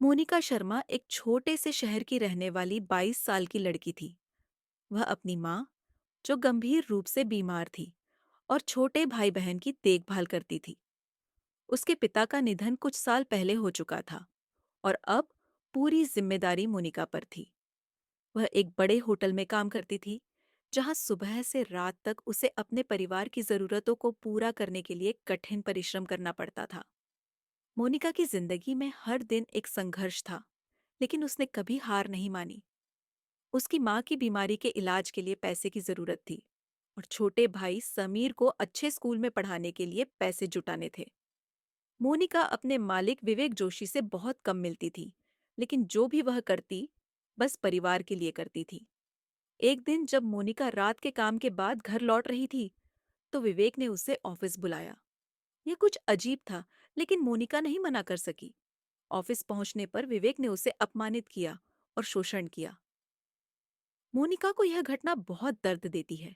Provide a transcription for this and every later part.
मोनिका शर्मा एक छोटे से शहर की रहने वाली 22 साल की लड़की थी। वह अपनी माँ, जो गंभीर रूप से बीमार थी, और छोटे भाई बहन की देखभाल करती थी। उसके पिता का निधन कुछ साल पहले हो चुका था और अब पूरी जिम्मेदारी मोनिका पर थी। वह एक बड़े होटल में काम करती थी, जहाँ सुबह से रात तक उसे अपने परिवार की जरूरतों को पूरा करने के लिए कठिन परिश्रम करना पड़ता था। मोनिका की जिंदगी में हर दिन एक संघर्ष था, लेकिन उसने कभी हार नहीं मानी। उसकी माँ की बीमारी के इलाज के लिए पैसे की जरूरत थी और छोटे भाई समीर को अच्छे स्कूल में पढ़ाने के लिए पैसे जुटाने थे। मोनिका अपने मालिक विवेक जोशी से बहुत कम मिलती थी, लेकिन जो भी वह करती, बस परिवार के लिए करती थी। एक दिन जब मोनिका रात के काम के बाद घर लौट रही थी, तो विवेक ने उसे ऑफिस बुलाया। यह कुछ अजीब था, लेकिन मोनिका नहीं मना कर सकी। ऑफिस पहुंचने पर विवेक ने उसे अपमानित किया और शोषण किया। मोनिका को यह घटना बहुत दर्द देती है,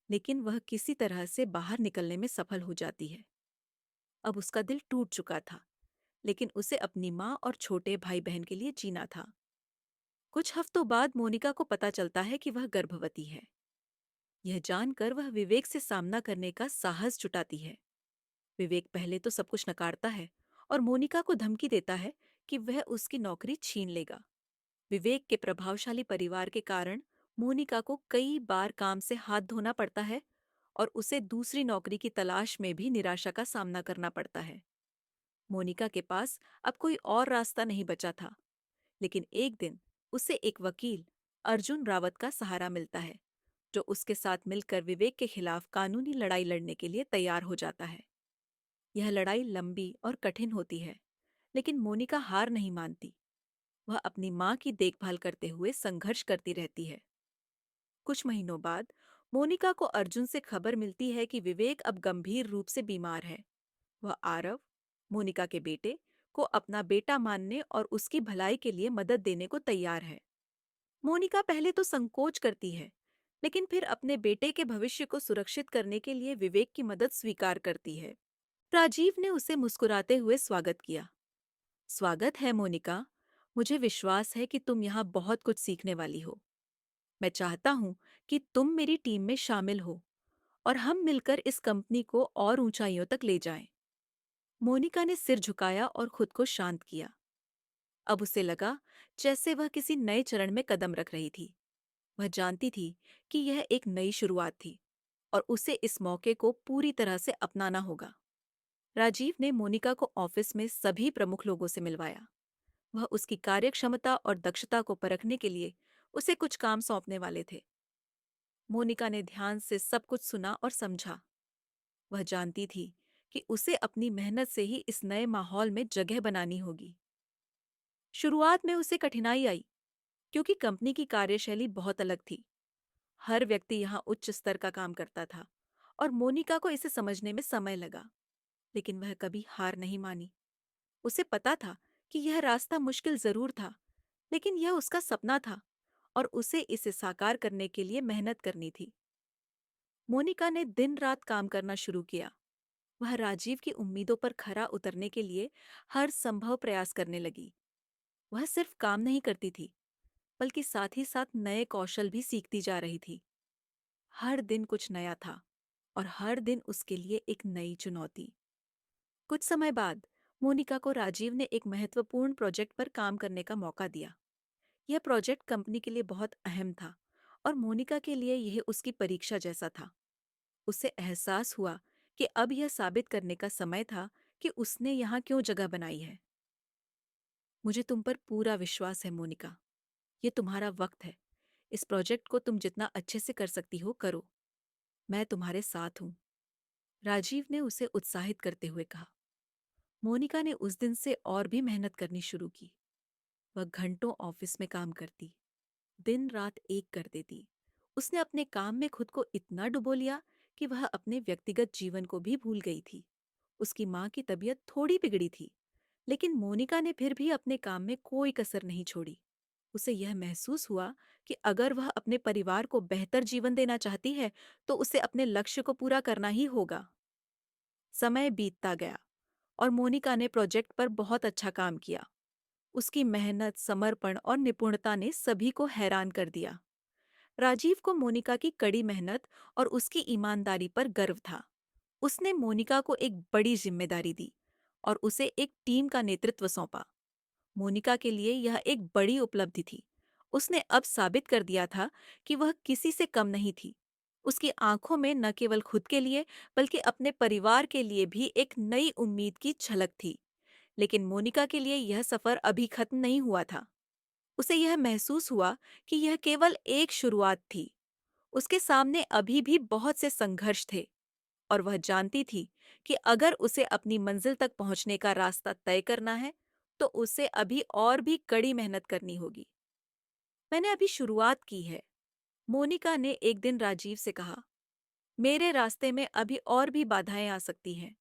लेकिन वह किसी तरह से बाहर निकलने में सफल हो जाती है। अब उसका दिल टूट चुका था, लेकिन उसे अपनी माँ और छोटे भाई बहन के लिए जीना था। कुछ हफ्तों बाद मोनिका को पता चलता है कि वह गर्भवती है। यह जानकर वह विवेक से सामना करने का साहस जुटाती है। विवेक पहले तो सब कुछ नकारता है और मोनिका को धमकी देता है कि वह उसकी नौकरी छीन लेगा। विवेक के प्रभावशाली परिवार के कारण मोनिका को कई बार काम से हाथ धोना पड़ता है और उसे दूसरी नौकरी की तलाश में भी निराशा का सामना करना पड़ता है। मोनिका के पास अब कोई और रास्ता नहीं बचा था, लेकिन एक दिन उसे एक वकील, अर्जुन रावत का सहारा मिलता है, जो उसके साथ मिलकर विवेक के खिलाफ कानूनी लड़ाई लड़ने के लिए तैयार हो जाता है। यह लड़ाई लंबी और कठिन होती है, लेकिन मोनिका हार नहीं मानती। वह अपनी माँ की देखभाल करते हुए संघर्ष करती रहती है। कुछ महीनों बाद मोनिका को अर्जुन से खबर मिलती है कि विवेक अब गंभीर रूप से बीमार है। वह आरव, मोनिका के बेटे, को अपना बेटा मानने और उसकी भलाई के लिए मदद देने को तैयार है। मोनिका पहले तो संकोच करती है, लेकिन फिर अपने बेटे के भविष्य को सुरक्षित करने के लिए विवेक की मदद स्वीकार करती है। राजीव ने उसे मुस्कुराते हुए स्वागत किया। स्वागत है मोनिका, मुझे विश्वास है कि तुम यहाँ बहुत कुछ सीखने वाली हो। मैं चाहता हूँ कि तुम मेरी टीम में शामिल हो और हम मिलकर इस कंपनी को और ऊंचाइयों तक ले जाएं। मोनिका ने सिर झुकाया और खुद को शांत किया। अब उसे लगा जैसे वह किसी नए चरण में कदम रख रही थी। वह जानती थी कि यह एक नई शुरुआत थी और उसे इस मौके को पूरी तरह से अपनाना होगा। राजीव ने मोनिका को ऑफिस में सभी प्रमुख लोगों से मिलवाया। वह उसकी कार्यक्षमता और दक्षता को परखने के लिए उसे कुछ काम सौंपने वाले थे। मोनिका ने ध्यान से सब कुछ सुना और समझा। वह जानती थी कि उसे अपनी मेहनत से ही इस नए माहौल में जगह बनानी होगी। शुरुआत में उसे कठिनाई आई, क्योंकि कंपनी की कार्यशैली बहुत अलग थी। हर व्यक्ति यहाँ उच्च स्तर का काम करता था और मोनिका को इसे समझने में समय लगा। लेकिन वह कभी हार नहीं मानी। उसे पता था कि यह रास्ता मुश्किल जरूर था, लेकिन यह उसका सपना था और उसे इसे साकार करने के लिए मेहनत करनी थी। मोनिका ने दिन रात काम करना शुरू किया। वह राजीव की उम्मीदों पर खरा उतरने के लिए हर संभव प्रयास करने लगी। वह सिर्फ काम नहीं करती थी, बल्कि साथ ही साथ नए कौशल भी सीखती जा रही थी। हर दिन कुछ नया था और हर दिन उसके लिए एक नई चुनौती। कुछ समय बाद मोनिका को राजीव ने एक महत्वपूर्ण प्रोजेक्ट पर काम करने का मौका दिया। यह प्रोजेक्ट कंपनी के लिए बहुत अहम था और मोनिका के लिए यह उसकी परीक्षा जैसा था। उसे एहसास हुआ कि अब यह साबित करने का समय था कि उसने यहाँ क्यों जगह बनाई है। मुझे तुम पर पूरा विश्वास है मोनिका। ये तुम्हारा वक्त है। इस प्रोजेक्ट को तुम जितना अच्छे से कर सकती हो करो। मैं तुम्हारे साथ हूँ, राजीव ने उसे उत्साहित करते हुए कहा। मोनिका ने उस दिन से और भी मेहनत करनी शुरू की। वह घंटों ऑफिस में काम करती, दिन रात एक कर देती। उसने अपने काम में खुद को इतना डुबो लिया कि वह अपने व्यक्तिगत जीवन को भी भूल गई थी। उसकी माँ की तबीयत थोड़ी बिगड़ी थी, लेकिन मोनिका ने फिर भी अपने काम में कोई कसर नहीं छोड़ी। उसे यह महसूस हुआ कि अगर वह अपने परिवार को बेहतर जीवन देना चाहती है, तो उसे अपने लक्ष्य को पूरा करना ही होगा। समय बीतता गया और मोनिका ने प्रोजेक्ट पर बहुत अच्छा काम किया। उसकी मेहनत, समर्पण और निपुणता ने सभी को हैरान कर दिया। राजीव को मोनिका की कड़ी मेहनत और उसकी ईमानदारी पर गर्व था। उसने मोनिका को एक बड़ी जिम्मेदारी दी और उसे एक टीम का नेतृत्व सौंपा। मोनिका के लिए यह एक बड़ी उपलब्धि थी। उसने अब साबित कर दिया था कि वह किसी से कम नहीं थी। उसकी आंखों में न केवल खुद के लिए बल्कि अपने परिवार के लिए भी एक नई उम्मीद की झलक थी। लेकिन मोनिका के लिए यह सफर अभी खत्म नहीं हुआ था। उसे यह महसूस हुआ कि यह केवल एक शुरुआत थी। उसके सामने अभी भी बहुत से संघर्ष थे और वह जानती थी कि अगर उसे अपनी मंजिल तक पहुंचने का रास्ता तय करना है, तो उसे अभी और भी कड़ी मेहनत करनी होगी। मैंने अभी शुरुआत की है, मोनिका ने एक दिन राजीव से कहा। मेरे रास्ते में अभी और भी बाधाएं आ सकती हैं,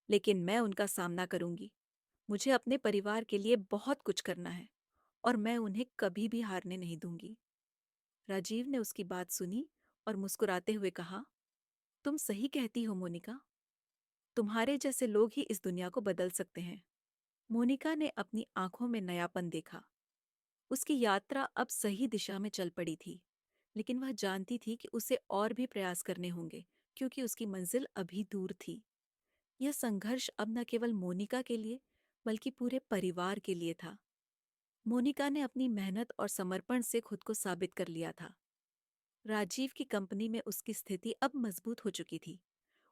लेकिन मैं उनका सामना करूंगी। मुझे अपने परिवार के लिए बहुत कुछ करना है और मैं उन्हें कभी भी हारने नहीं दूंगी। राजीव ने उसकी बात सुनी और मुस्कुराते हुए कहा, तुम सही कहती हो मोनिका। तुम्हारे जैसे लोग ही इस दुनिया को बदल सकते हैं। मोनिका ने अपनी आंखों में नयापन देखा। उसकी यात्रा अब सही दिशा में चल पड़ी थी, लेकिन वह जानती थी कि उसे और भी प्रयास करने होंगे, क्योंकि उसकी मंजिल अभी दूर थी। यह संघर्ष अब न केवल मोनिका के लिए, बल्कि पूरे परिवार के लिए था। मोनिका ने अपनी मेहनत और समर्पण से खुद को साबित कर लिया था। राजीव की कंपनी में उसकी स्थिति अब मजबूत हो चुकी थी।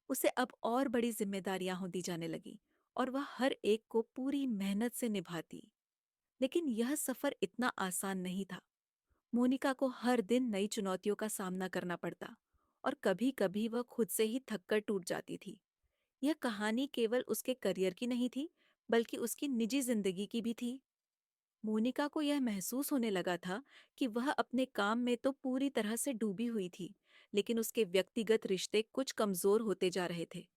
उसे अब और बड़ी जिम्मेदारियां होती जाने लगी और वह हर एक को पूरी मेहनत से निभाती। लेकिन यह सफर इतना आसान नहीं था। मोनिका को हर दिन नई चुनौतियों का सामना करना पड़ता और कभी-कभी वह खुद से ही थककर टूट जाती थी। यह कहानी केवल उसके करियर की नहीं थी, बल्कि उसकी निजी जिंदगी की भी थी। मोनिका को यह महसूस होने लगा था कि वह अपने काम में तो पूरी तरह से डूबी हुई थी, लेकिन उसके व्यक्तिगत रिश्ते कुछ कमजोर होते जा रहे थे।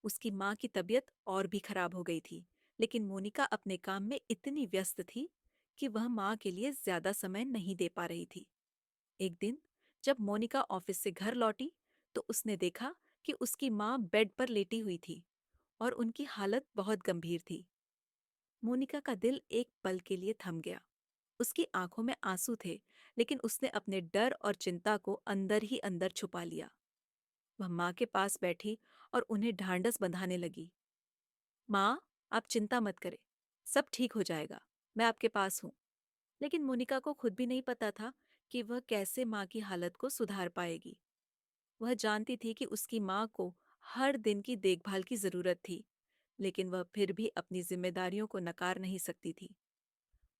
उसकी माँ की तबीयत और भी खराब हो गई थी, लेकिन मोनिका अपने काम में इतनी व्यस्त थी कि वह माँ के लिए ज्यादा समय नहीं दे पा रही थी। एक दिन जब मोनिका ऑफिस से घर लौटी, तो उसने देखा कि उसकी माँ बेड पर लेटी हुई थी और उनकी हालत बहुत गंभीर थी। मोनिका का दिल एक पल के लिए थम गया। उसकी आंखों में आंसू थे, लेकिन उसने अपने डर और चिंता को अंदर ही अंदर छुपा लिया। वह माँ के पास बैठी और उन्हें ढांढस बंधाने लगी। माँ, आप चिंता मत करें, सब ठीक हो जाएगा, मैं आपके पास हूँ। लेकिन मोनिका को खुद भी नहीं पता था कि वह कैसे माँ की हालत को सुधार पाएगी। वह जानती थी कि उसकी माँ को हर दिन की देखभाल की जरूरत थी, लेकिन वह फिर भी अपनी जिम्मेदारियों को नकार नहीं सकती थी।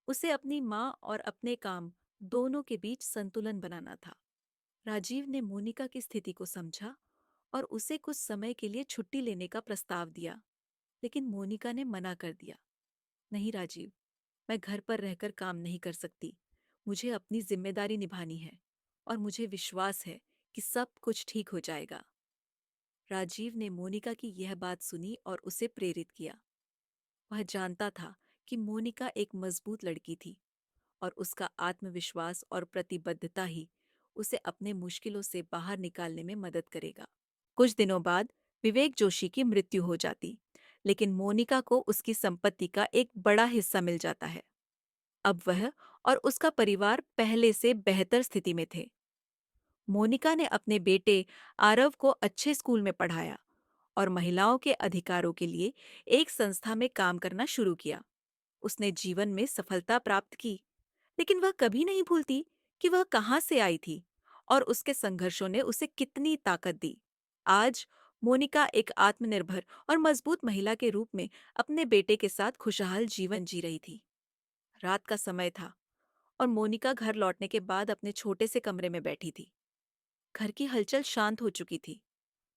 उसे अपनी माँ और अपने काम दोनों के बीच संतुलन बनाना था। राजीव ने मोनिका की स्थिति को समझा और उसे कुछ समय के लिए छुट्टी लेने का प्रस्ताव दिया, लेकिन मोनिका ने मना कर दिया। नहीं राजीव, मैं घर पर रहकर काम नहीं कर सकती। मुझे अपनी जिम्मेदारी निभानी है और मुझे विश्वास है कि सब कुछ ठीक हो जाएगा। राजीव ने मोनिका की यह बात सुनी और उसे प्रेरित किया। वह जानता था कि मोनिका एक मजबूत लड़की थी और उसका आत्मविश्वास और प्रतिबद्धता ही उसे अपने मुश्किलों से बाहर निकालने में मदद करेगा। कुछ दिनों बाद विवेक जोशी की मृत्यु हो जाती, लेकिन मोनिका को उसकी संपत्ति का एक बड़ा हिस्सा मिल जाता है। अब वह और उसका परिवार पहले से बेहतर स्थिति में थे। मोनिका ने अपने बेटे आरव को अच्छे स्कूल में पढ़ाया और महिलाओं के अधिकारों के लिए एक संस्था में काम करना शुरू किया। उसने जीवन में सफलता प्राप्त की, लेकिन वह कभी नहीं भूलती कि वह कहाँ से आई थी और उसके संघर्षों ने उसे कितनी ताकत दी। आज मोनिका एक आत्मनिर्भर और मजबूत महिला के रूप में अपने बेटे के साथ खुशहाल जीवन जी रही थी। रात का समय था और मोनिका घर लौटने के बाद अपने छोटे से कमरे में बैठी थी। घर की हलचल शांत हो चुकी थी।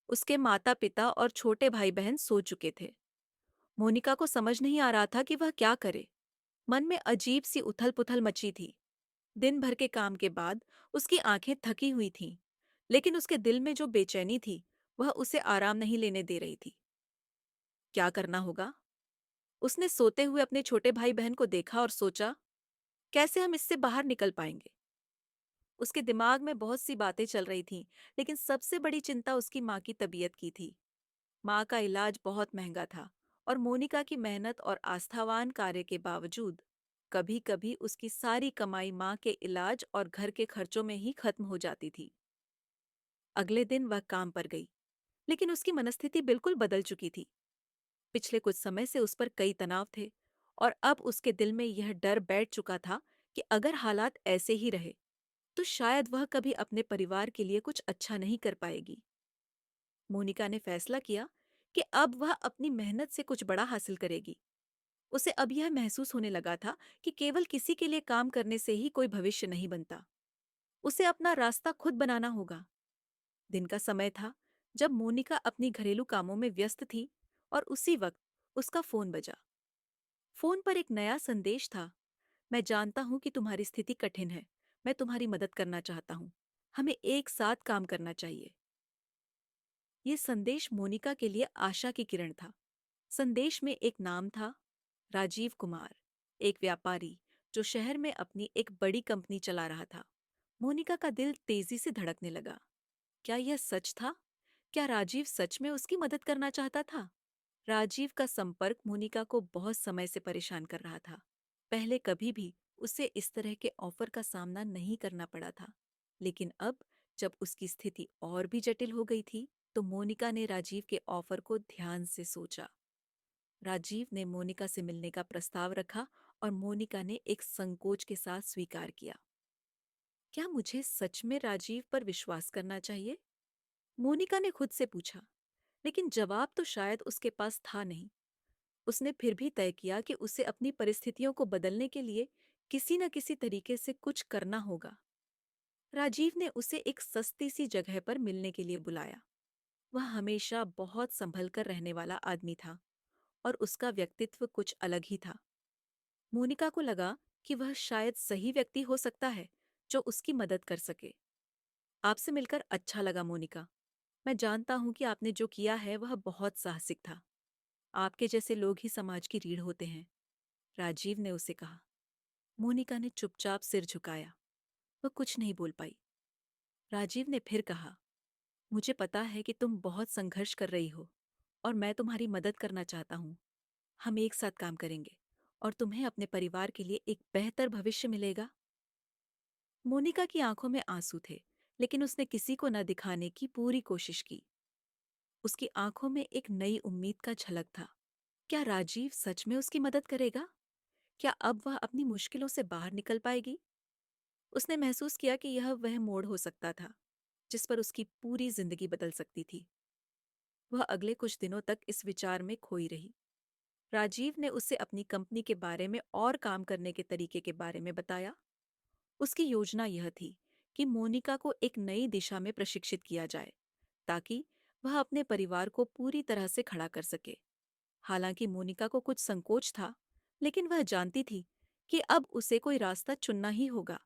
उसके माता पिता और छोटे भाई बहन सो चुके थे। मोनिका को समझ नहीं आ रहा था कि वह क्या करे। मन में अजीब सी उथल पुथल मची थी। दिन भर के काम के बाद उसकी आंखें थकी हुई थीं, लेकिन उसके दिल में जो बेचैनी थी, वह उसे आराम नहीं लेने दे रही थी। क्या करना होगा? उसने सोते हुए अपने छोटे भाई बहन को देखा और सोचा, कैसे हम इससे बाहर निकल पाएंगे। उसके दिमाग में बहुत सी बातें चल रही थीं, लेकिन सबसे बड़ी चिंता उसकी माँ की तबीयत की थी। माँ का इलाज बहुत महंगा था और मोनिका की मेहनत और आस्थावान कार्य के बावजूद कभी कभी उसकी सारी कमाई माँ के इलाज और घर के खर्चों में ही खत्म हो जाती थी। अगले दिन वह काम पर गई, लेकिन उसकी मनस्थिति बिल्कुल बदल चुकी थी। पिछले कुछ समय से उस पर कई तनाव थे, और अब उसके दिल में यह डर बैठ चुका था कि अगर हालात ऐसे ही रहे तो शायद वह कभी अपने परिवार के लिए कुछ अच्छा नहीं कर पाएगी। मोनिका ने फैसला किया कि अब वह अपनी मेहनत से कुछ बड़ा हासिल करेगी। उसे अब यह महसूस होने लगा था कि केवल किसी के लिए काम करने से ही कोई भविष्य नहीं बनता। उसे अपना रास्ता खुद बनाना होगा। दिन का समय था जब मोनिका अपनी घरेलू कामों में व्यस्त थी, और उसी वक्त उसका फोन बजा। फोन पर एक नया संदेश था। मैं जानता हूं कि तुम्हारी स्थिति कठिन है। मैं तुम्हारी मदद करना चाहता हूं। हमें एक साथ काम करना चाहिए। ये संदेश मोनिका के लिए आशा की किरण था। संदेश में एक नाम था, राजीव कुमार, एक व्यापारी जो शहर में अपनी एक बड़ी कंपनी चला रहा था। मोनिका का दिल तेजी से धड़कने लगा। क्या यह सच था? क्या राजीव सच में उसकी मदद करना चाहता था? राजीव का संपर्क मोनिका को बहुत समय से परेशान कर रहा था। पहले कभी भी उसे इस तरह के ऑफर का सामना नहीं करना पड़ा था, लेकिन अब जब उसकी स्थिति और भी जटिल हो गई थी, तो मोनिका ने राजीव के ऑफर को ध्यान से सोचा। राजीव ने मोनिका से मिलने का प्रस्ताव रखा, और मोनिका ने एक संकोच के साथ स्वीकार किया। क्या मुझे सच में राजीव पर विश्वास करना चाहिए? मोनिका ने खुद से पूछा, लेकिन जवाब तो शायद उसके पास था नहीं। उसने फिर भी तय किया कि उसे अपनी परिस्थितियों को बदलने के लिए किसी न किसी तरीके से कुछ करना होगा। राजीव ने उसे एक सस्ती सी जगह पर मिलने के लिए बुलाया। वह हमेशा बहुत संभल कर रहने वाला आदमी था, और उसका व्यक्तित्व कुछ अलग ही था। मोनिका को लगा कि वह शायद सही व्यक्ति हो सकता है जो उसकी मदद कर सके। आपसे मिलकर अच्छा लगा मोनिका। मैं जानता हूं कि आपने जो किया है वह बहुत साहसिक था। आपके जैसे लोग ही समाज की रीढ़ होते हैं, राजीव ने उसे कहा। मोनिका ने चुपचाप सिर झुकाया। वह कुछ नहीं बोल पाई। राजीव ने फिर कहा, मुझे पता है कि तुम बहुत संघर्ष कर रही हो, और मैं तुम्हारी मदद करना चाहता हूँ। हम एक साथ काम करेंगे, और तुम्हें अपने परिवार के लिए एक बेहतर भविष्य मिलेगा। मोनिका की आंखों में आंसू थे, लेकिन उसने किसी को न दिखाने की पूरी कोशिश की। उसकी आंखों में एक नई उम्मीद का झलक था। क्या राजीव सच में उसकी मदद करेगा? क्या अब वह अपनी मुश्किलों से बाहर निकल पाएगी? उसने महसूस किया कि यह वह मोड़ हो सकता था जिस पर उसकी पूरी जिंदगी बदल सकती थी। वह अगले कुछ दिनों तक इस विचार में खोई रही। राजीव ने उसे अपनी कंपनी के बारे में और काम करने के तरीके के बारे में बताया। उसकी योजना यह थी कि मोनिका को एक नई दिशा में प्रशिक्षित किया जाए, ताकि वह अपने परिवार को पूरी तरह से खड़ा कर सके। हालांकि मोनिका को कुछ संकोच था, लेकिन वह जानती थी कि अब उसे कोई रास्ता चुनना ही होगा।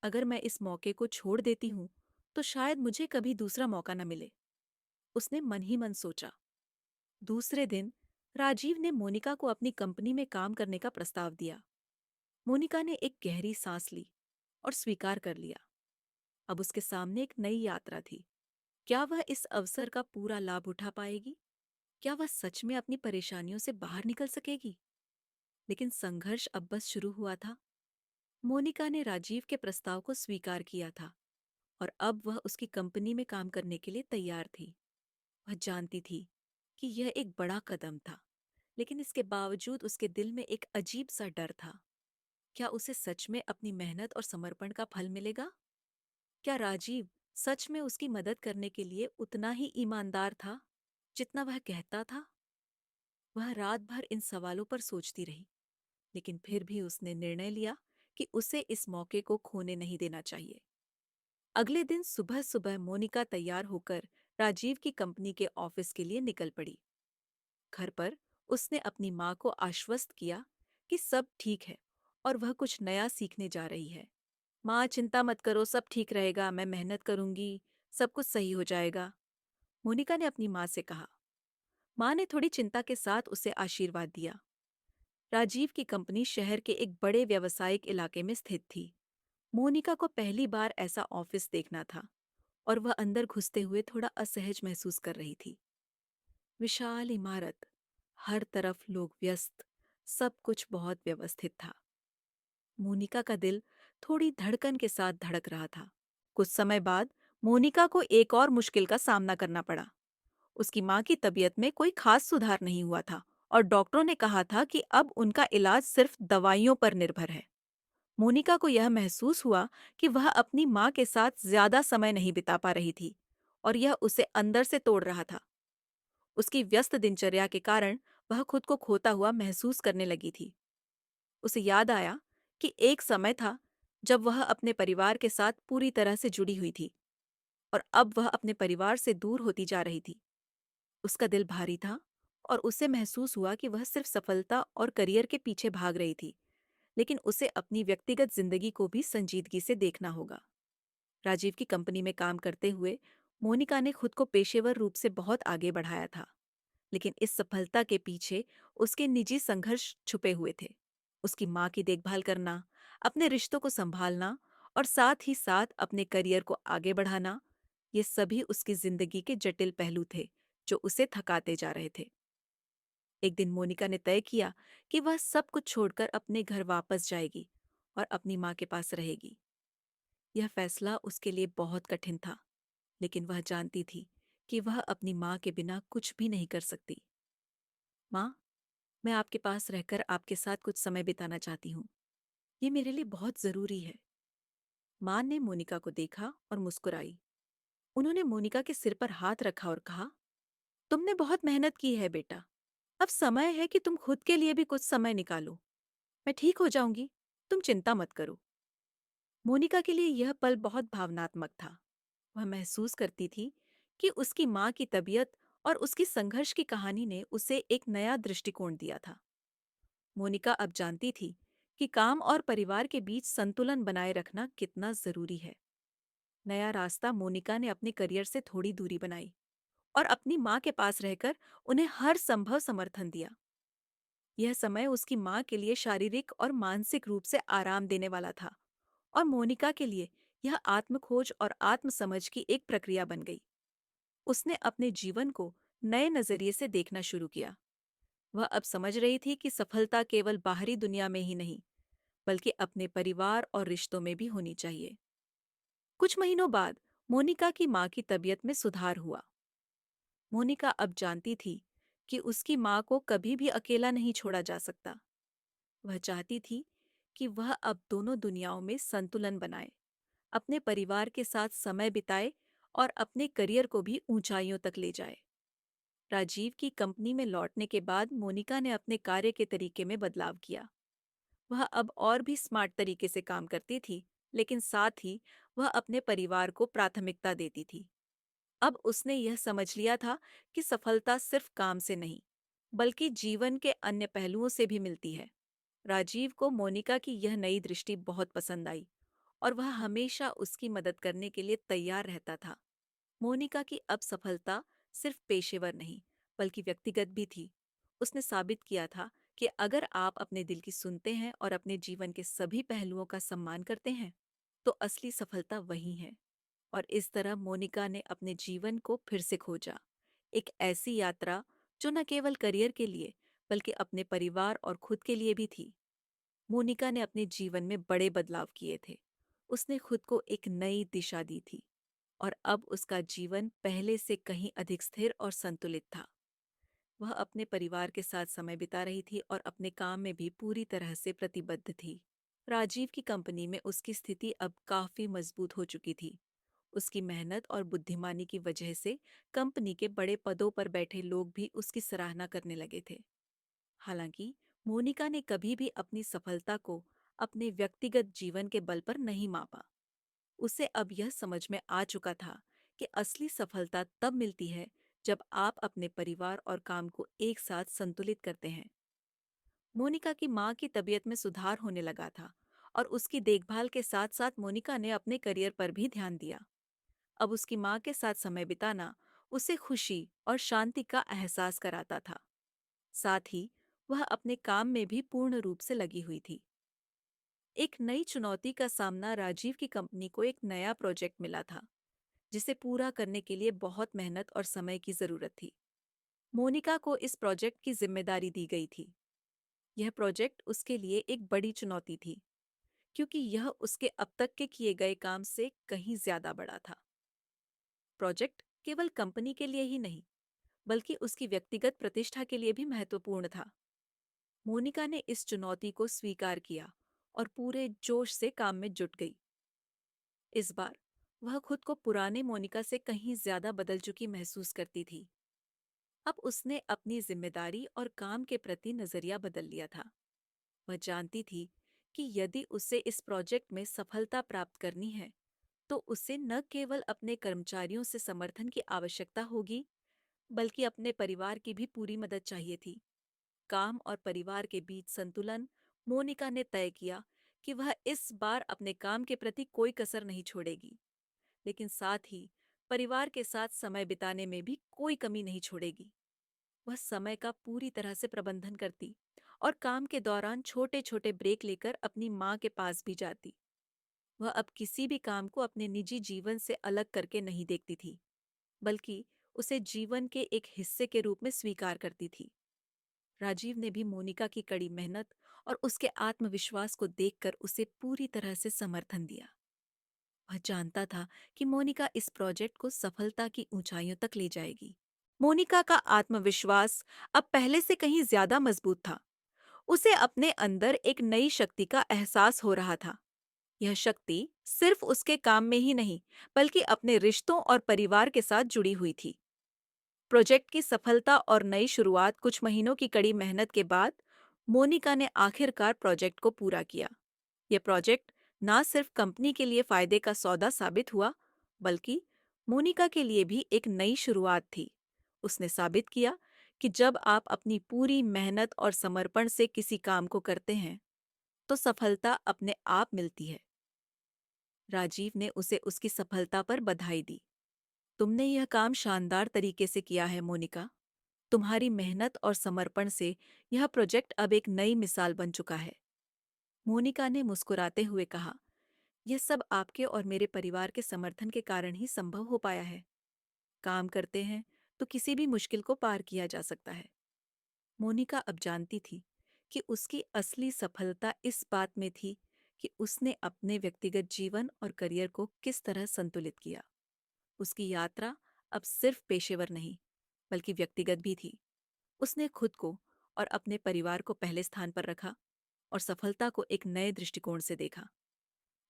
अगर मैं इस मौके को छोड़ देती हूँ, तो शायद मुझे कभी दूसरा मौका न मिले, उसने मन ही मन सोचा। दूसरे दिन राजीव ने मोनिका को अपनी कंपनी में काम करने का प्रस्ताव दिया। मोनिका ने एक गहरी सांस ली और स्वीकार कर लिया। अब उसके सामने एक नई यात्रा थी। क्या वह इस अवसर का पूरा लाभ उठा पाएगी? क्या वह सच में अपनी परेशानियों से बाहर निकल सकेगी? लेकिन संघर्ष अब बस शुरू हुआ था। मोनिका ने राजीव के प्रस्ताव को स्वीकार किया था, और अब वह उसकी कंपनी में काम करने के लिए तैयार थी। वह जानती थी कि यह एक बड़ा कदम था, लेकिन इसके बावजूद उसके दिल में एक अजीब सा डर था। क्या उसे सच में अपनी मेहनत और समर्पण का फल मिलेगा? क्या राजीव सच में उसकी मदद करने के लिए उतना ही ईमानदार था जितना वह कहता था? वह रात भर इन सवालों पर सोचती रही, लेकिन फिर भी उसने निर्णय लिया कि उसे इस मौके को खोने नहीं देना चाहिए। अगले दिन सुबह सुबह मोनिका तैयार होकर राजीव की कंपनी के ऑफिस के लिए निकल पड़ी। घर पर उसने अपनी माँ को आश्वस्त किया कि सब ठीक है और वह कुछ नया सीखने जा रही है। माँ, चिंता मत करो, सब ठीक रहेगा, मैं मेहनत करूंगी, सब कुछ सही हो जाएगा, मोनिका ने अपनी माँ से कहा। माँ ने थोड़ी चिंता के साथ उसे आशीर्वाद दिया। राजीव की कंपनी शहर के एक बड़े व्यावसायिक इलाके में स्थित थी। मोनिका को पहली बार ऐसा ऑफिस देखना था, और वह अंदर घुसते हुए थोड़ा असहज महसूस कर रही थी। विशाल इमारत, हर तरफ लोग व्यस्त, सब कुछ बहुत व्यवस्थित था। मोनिका का दिल थोड़ी धड़कन के साथ धड़क रहा था। कुछ समय बाद मोनिका को एक और मुश्किल का सामना करना पड़ा। उसकी माँ की तबीयत में कोई खास सुधार नहीं हुआ था और डॉक्टरों ने कहा था कि अब उनका इलाज सिर्फ दवाइयों पर निर्भर है। मोनिका को यह महसूस हुआ कि वह अपनी माँ के साथ ज्यादा समय नहीं बिता पा रही थी और यह उसे अंदर से तोड़ रहा था। उसकी व्यस्त दिनचर्या के कारण वह खुद को खोता हुआ महसूस करने लगी थी। उसे याद आया कि एक समय था जब वह अपने परिवार के साथ पूरी तरह से जुड़ी हुई थी और अब वह अपने परिवार से दूर होती जा रही थी। उसका दिल भारी था और उसे महसूस हुआ कि वह सिर्फ सफलता और करियर के पीछे भाग रही थी, लेकिन उसे अपनी व्यक्तिगत जिंदगी को भी संजीदगी से देखना होगा। राजीव की कंपनी में काम करते हुए मोनिका ने खुद को पेशेवर रूप से बहुत आगे बढ़ाया था, लेकिन इस सफलता के पीछे उसके निजी संघर्ष छुपे हुए थे। उसकी माँ की देखभाल करना, अपने रिश्तों को संभालना और साथ ही साथ अपने करियर को आगे बढ़ाना, ये सभी उसकी जिंदगी के जटिल पहलू थे जो उसे थकाते जा रहे थे। एक दिन मोनिका ने तय किया कि वह सब कुछ छोड़कर अपने घर वापस जाएगी और अपनी माँ के पास रहेगी। यह फैसला उसके लिए बहुत कठिन था, लेकिन वह जानती थी कि वह अपनी माँ के बिना कुछ भी नहीं कर सकती। माँ, मैं आपके पास रहकर आपके साथ कुछ समय बिताना चाहती हूँ। ये मेरे लिए बहुत जरूरी है। माँ ने मोनिका को देखा और मुस्कुराई। उन्होंने मोनिका के सिर पर हाथ रखा और कहा, तुमने बहुत मेहनत की है बेटा। अब समय है कि तुम खुद के लिए भी कुछ समय निकालो। मैं ठीक हो जाऊंगी, तुम चिंता मत करो। मोनिका के लिए यह पल बहुत भावनात्मक था। वह महसूस करती थी कि उसकी माँ की तबीयत और उसकी संघर्ष की कहानी ने उसे एक नया दृष्टिकोण दिया था। मोनिका अब जानती थी कि काम और परिवार के बीच संतुलन बनाए रखना कितना जरूरी है। नया रास्ता मोनिका ने अपने करियर से थोड़ी दूरी बनाई और अपनी माँ के पास रहकर उन्हें हर संभव समर्थन दिया। यह समय उसकी माँ के लिए शारीरिक और मानसिक रूप से आराम देने वाला था और मोनिका के लिए यह आत्मखोज और आत्मसमझ की एक प्रक्रिया बन गई। उसने अपने जीवन को नए नजरिए से देखना शुरू किया। वह अब समझ रही थी कि सफलता केवल बाहरी दुनिया में ही नहीं, बल्कि अपने परिवार और रिश्तों में भी होनी चाहिए। कुछ महीनों बाद मोनिका की माँ की तबीयत में सुधार हुआ। मोनिका अब जानती थी कि उसकी माँ को कभी भी अकेला नहीं छोड़ा जा सकता। वह चाहती थी कि वह अब दोनों दुनियाओं में संतुलन बनाए, अपने परिवार के साथ समय बिताए और अपने करियर को भी ऊंचाइयों तक ले जाए। राजीव की कंपनी में लौटने के बाद मोनिका ने अपने कार्य के तरीके में बदलाव किया। वह अब और भी स्मार्ट तरीके से काम करती थी, लेकिन साथ ही वह अपने परिवार को प्राथमिकता देती थी। अब उसने यह समझ लिया था कि सफलता सिर्फ काम से नहीं, बल्कि जीवन के अन्य पहलुओं से भी मिलती है। राजीव को मोनिका की यह नई दृष्टि बहुत पसंद आई और वह हमेशा उसकी मदद करने के लिए तैयार रहता था। मोनिका की अब सफलता सिर्फ पेशेवर नहीं, बल्कि व्यक्तिगत भी थी। उसने साबित किया था कि अगर आप अपने दिल की सुनते हैं और अपने जीवन के सभी पहलुओं का सम्मान करते हैं, तो असली सफलता वही है। और इस तरह मोनिका ने अपने जीवन को फिर से खोजा। एक ऐसी यात्रा जो न केवल करियर के लिए, बल्कि अपने परिवार और खुद के लिए भी थी। मोनिका ने अपने जीवन में बड़े बदलाव किए थे। उसने खुद को एक नई दिशा दी थी और अब उसका जीवन पहले से कहीं अधिक स्थिर और संतुलित था। वह अपने परिवार के साथ समय बिता रही थी और अपने काम में भी पूरी तरह से प्रतिबद्ध थी। राजीव की कंपनी में उसकी स्थिति अब काफी मजबूत हो चुकी थी। उसकी मेहनत और बुद्धिमानी की वजह से कंपनी के बड़े पदों पर बैठे लोग भी उसकी सराहना करने लगे थे। हालांकि मोनिका ने कभी भी अपनी सफलता को अपने व्यक्तिगत जीवन के बल पर नहीं मापा। उसे अब यह समझ में आ चुका था कि असली सफलता तब मिलती है जब आप अपने परिवार और काम को एक साथ संतुलित करते हैं। मोनिका की माँ की तबीयत में सुधार होने लगा था और उसकी देखभाल के साथ साथ मोनिका ने अपने करियर पर भी ध्यान दिया। अब उसकी माँ के साथ समय बिताना उसे खुशी और शांति का एहसास कराता था। साथ ही वह अपने काम में भी पूर्ण रूप से लगी हुई थी। एक नई चुनौती का सामना राजीव की कंपनी को एक नया प्रोजेक्ट मिला था, जिसे पूरा करने के लिए बहुत मेहनत और समय की जरूरत थी। मोनिका को इस प्रोजेक्ट की जिम्मेदारी दी गई थी। यह प्रोजेक्ट उसके लिए एक बड़ी चुनौती थी, क्योंकि यह उसके अब तक के किए गए काम से कहीं ज्यादा बड़ा था। प्रोजेक्ट केवल कंपनी के लिए ही नहीं, बल्कि उसकी व्यक्तिगत प्रतिष्ठा के लिए भी महत्वपूर्ण था। मोनिका ने इस चुनौती को स्वीकार किया और पूरे जोश से काम में जुट गई। इस बार वह खुद को पुराने मोनिका से कहीं ज्यादा बदल चुकी महसूस करती थी। अब उसने अपनी जिम्मेदारी और काम के प्रति नजरिया बदल लिया था। वह जानती थी कि यदि उसे इस प्रोजेक्ट में सफलता प्राप्त करनी है, तो उसे न केवल अपने कर्मचारियों से समर्थन की आवश्यकता होगी, बल्कि अपने परिवार की भी पूरी मदद चाहिए थी। काम और परिवार के बीच संतुलन, मोनिका ने तय किया कि वह इस बार अपने काम के प्रति कोई कसर नहीं छोड़ेगी, लेकिन साथ ही परिवार के साथ समय बिताने में भी कोई कमी नहीं छोड़ेगी। वह समय का पूरी तरह से प्रबंधन करती और काम के दौरान छोटे छोटे ब्रेक लेकर अपनी माँ के पास भी जाती। वह अब किसी भी काम को अपने निजी जीवन से अलग करके नहीं देखती थी, बल्कि उसे जीवन के एक हिस्से के रूप में स्वीकार करती थी। राजीव ने भी मोनिका की कड़ी मेहनत और उसके आत्मविश्वास को देखकर उसे पूरी तरह से समर्थन दिया। वह जानता था कि मोनिका इस प्रोजेक्ट को सफलता की ऊंचाइयों तक ले जाएगी। मोनिका का आत्मविश्वास अब पहले से कहीं ज्यादा मजबूत था। उसे अपने अंदर एक नई शक्ति का एहसास हो रहा था। यह शक्ति सिर्फ उसके काम में ही नहीं, बल्कि अपने रिश्तों और परिवार के साथ जुड़ी हुई थी। प्रोजेक्ट की सफलता और नई शुरुआत कुछ महीनों की कड़ी मेहनत के बाद मोनिका ने आखिरकार प्रोजेक्ट को पूरा किया। यह प्रोजेक्ट ना सिर्फ कंपनी के लिए फायदे का सौदा साबित हुआ, बल्कि मोनिका के लिए भी एक नई शुरुआत थी। उसने साबित किया कि जब आप अपनी पूरी मेहनत और समर्पण से किसी काम को करते हैं, तो सफलता अपने आप मिलती है। राजीव ने उसे उसकी सफलता पर बधाई दी। तुमने यह काम शानदार तरीके से किया है मोनिका। तुम्हारी मेहनत और समर्पण से यह प्रोजेक्ट अब एक नई मिसाल बन चुका है। मोनिका ने मुस्कुराते हुए कहा, यह सब आपके और मेरे परिवार के समर्थन के कारण ही संभव हो पाया है। काम करते हैं तो किसी भी मुश्किल को पार किया जा सकता है। मोनिका अब जानती थी कि उसकी असली सफलता इस बात में थी कि उसने अपने व्यक्तिगत जीवन और करियर को किस तरह संतुलित किया। उसकी यात्रा अब सिर्फ पेशेवर नहीं, बल्कि व्यक्तिगत भी थी। उसने खुद को और अपने परिवार को पहले स्थान पर रखा और सफलता को एक नए दृष्टिकोण से देखा।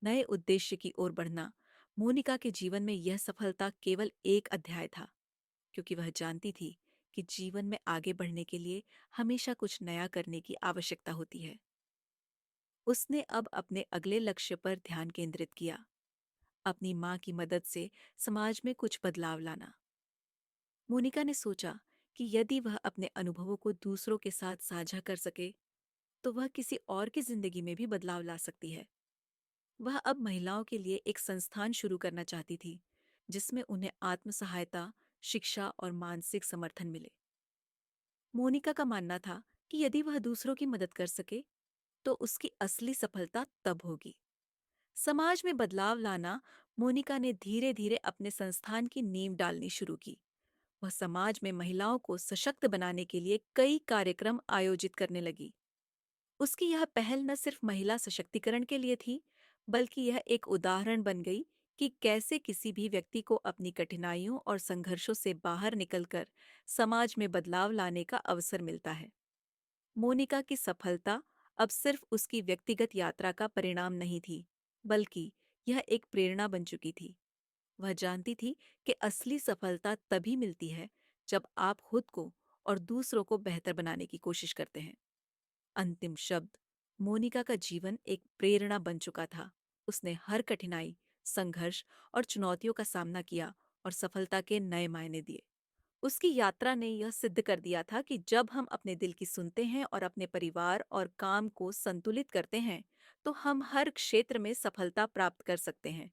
नए उद्देश्य की ओर बढ़ना मोनिका के जीवन में यह सफलता केवल एक अध्याय था, क्योंकि वह जानती थी कि जीवन में आगे बढ़ने के लिए हमेशा कुछ नया करने की आवश्यकता होती है। उसने अब अपने अगले लक्ष्य पर ध्यान केंद्रित किया, अपनी माँ की मदद से समाज में कुछ बदलाव लाना। मोनिका ने सोचा कि यदि वह अपने अनुभवों को दूसरों के साथ साझा कर सके, तो वह किसी और की जिंदगी में भी बदलाव ला सकती है। वह अब महिलाओं के लिए एक संस्थान शुरू करना चाहती थी, जिसमें उन्हें आत्म सहायता, शिक्षा और मानसिक समर्थन मिले। मोनिका का मानना था कि यदि वह दूसरों की मदद कर सके, तो उसकी असली सफलता तब होगी। समाज में बदलाव लाना, मोनिका ने धीरे धीरे अपने संस्थान की नींव डालनी शुरू की। वह समाज में महिलाओं को सशक्त बनाने के लिए कई कार्यक्रम आयोजित करने लगी। उसकी यह पहल न सिर्फ महिला सशक्तिकरण के लिए थी, बल्कि यह एक उदाहरण बन गई कि कैसे किसी भी व्यक्ति को अपनी कठिनाइयों और संघर्षों से बाहर निकलकर समाज में बदलाव लाने का अवसर मिलता है। मोनिका की सफलता अब सिर्फ उसकी व्यक्तिगत यात्रा का परिणाम नहीं थी, बल्कि यह एक प्रेरणा बन चुकी थी। वह जानती थी कि असली सफलता तभी मिलती है जब आप खुद को और दूसरों को बेहतर बनाने की कोशिश करते हैं। अंतिम शब्द, मोनिका का जीवन एक प्रेरणा बन चुका था। उसने हर कठिनाई, संघर्ष और चुनौतियों का सामना किया और सफलता के नए मायने दिए। उसकी यात्रा ने यह सिद्ध कर दिया था कि जब हम अपने दिल की सुनते हैं और अपने परिवार और काम को संतुलित करते हैं, तो हम हर क्षेत्र में सफलता प्राप्त कर सकते हैं।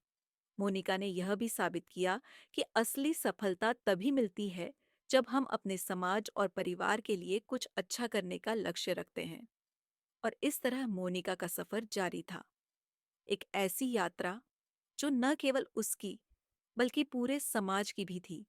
मोनिका ने यह भी साबित किया कि असली सफलता तभी मिलती है जब हम अपने समाज और परिवार के लिए कुछ अच्छा करने का लक्ष्य रखते हैं। और इस तरह मोनिका का सफर जारी था, एक ऐसी यात्रा जो न केवल उसकी, बल्कि पूरे समाज की भी थी।